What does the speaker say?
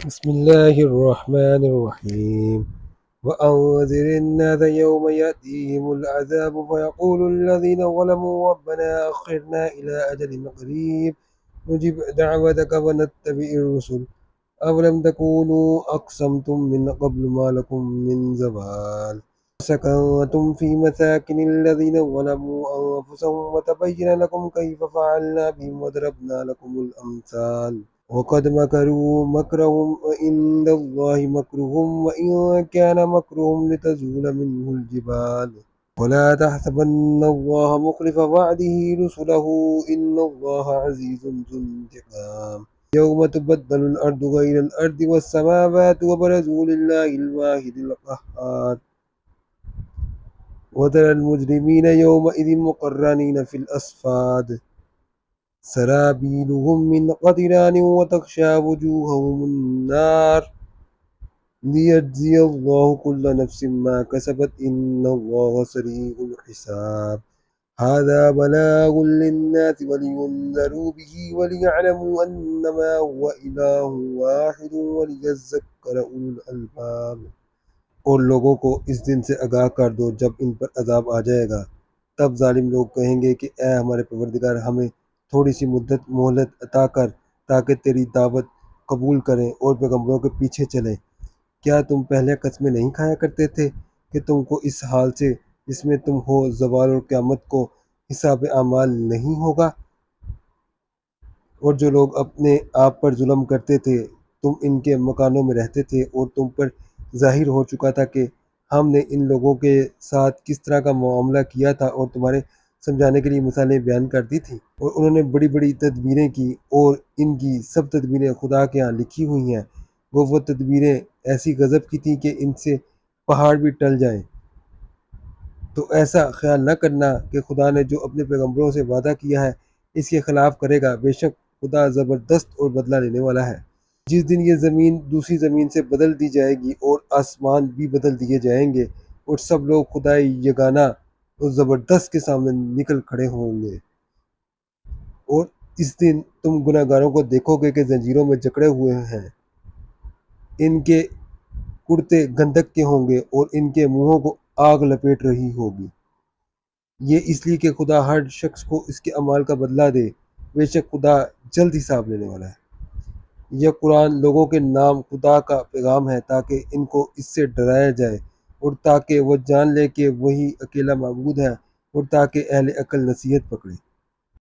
بسم الله الرحمن الرحيم وأنذر الناس يوم يأتيهم العذاب فيقول الذين ظلموا ربنا أخرنا إلى أجل قريب نجب دعوتك ونتبع الرسل أولم تكونوا أقسمتم من قبل ما لكم من زوال سكنتم في مساكن الذين ظلموا أنفسهم وتبين لكم كيف فعلنا بهم وضربنا لكم الأمثال وقد مكروا مكرهم وعند الله مكرهم وإن كان مكرهم لتزول منه الجبال ولا تحسبن الله مخلف وعده رسله إن الله عزيز ذو انتقام يوم تبدل الأرض غير الأرض والسماوات وبرزوا لله الواحد القهار وترى المجرمين يومئذ مقرنين في الأصفاد سرابيلهم من قطران وتغشى وجوههم النار ليجزي الله كل نفس ما كسبت إن الله سريع الحساب هذا بلاغ للناس ولينذروا به وليعلموا أنما هو إله واحد وليذكر أولو الألباب اور لوگوں کو اس دن سے آگاہ کر دو جب ان پر عذاب آ جائے گا، تب ظالم لوگ کہیں گے کہ اے ہمارے پروردگار، ہمیں تھوڑی سی مدت مہلت عطا کر تاکہ تیری دعوت قبول کریں اور پیغمبروں کے پیچھے چلیں۔ کیا تم پہلے قسمیں نہیں کھایا کرتے تھے کہ تم کو اس حال سے جس میں تم ہو زوال اور قیامت کو حساب اعمال نہیں ہوگا؟ اور جو لوگ اپنے آپ پر ظلم کرتے تھے تم ان کے مکانوں میں رہتے تھے اور تم پر ظاہر ہو چکا تھا کہ ہم نے ان لوگوں کے ساتھ کس طرح کا معاملہ کیا تھا اور تمہارے سمجھانے کے لیے مثالیں بیان کر دی تھیں، اور انہوں نے بڑی بڑی تدبیریں کی اور ان کی سب تدبیریں خدا کے ہاں لکھی ہوئی ہیں۔ وہ تدبیریں ایسی غضب کی تھیں کہ ان سے پہاڑ بھی ٹل جائیں۔ تو ایسا خیال نہ کرنا کہ خدا نے جو اپنے پیغمبروں سے وعدہ کیا ہے اس کے خلاف کرے گا، بے شک خدا زبردست اور بدلہ لینے والا ہے۔ جس دن یہ زمین دوسری زمین سے بدل دی جائے گی اور آسمان بھی بدل دیے جائیں گے اور سب لوگ خدائے یگانہ اور زبردست کے سامنے نکل کھڑے ہوں گے، اور اس دن تم گناہ گاروں کو دیکھو گے کہ زنجیروں میں جکڑے ہوئے ہیں، ان کے کرتے گندک کے ہوں گے اور ان کے منہوں کو آگ لپیٹ رہی ہوگی۔ یہ اس لیے کہ خدا ہر شخص کو اس کے اعمال کا بدلہ دے، بے شک خدا جلد حساب لینے والا ہے۔ یہ قرآن لوگوں کے نام خدا کا پیغام ہے تاکہ ان کو اس سے ڈرایا جائے اور تاکہ وہ جان لے کہ وہی اکیلا معبود ہے، اور تاکہ اہل عقل نصیحت پکڑے۔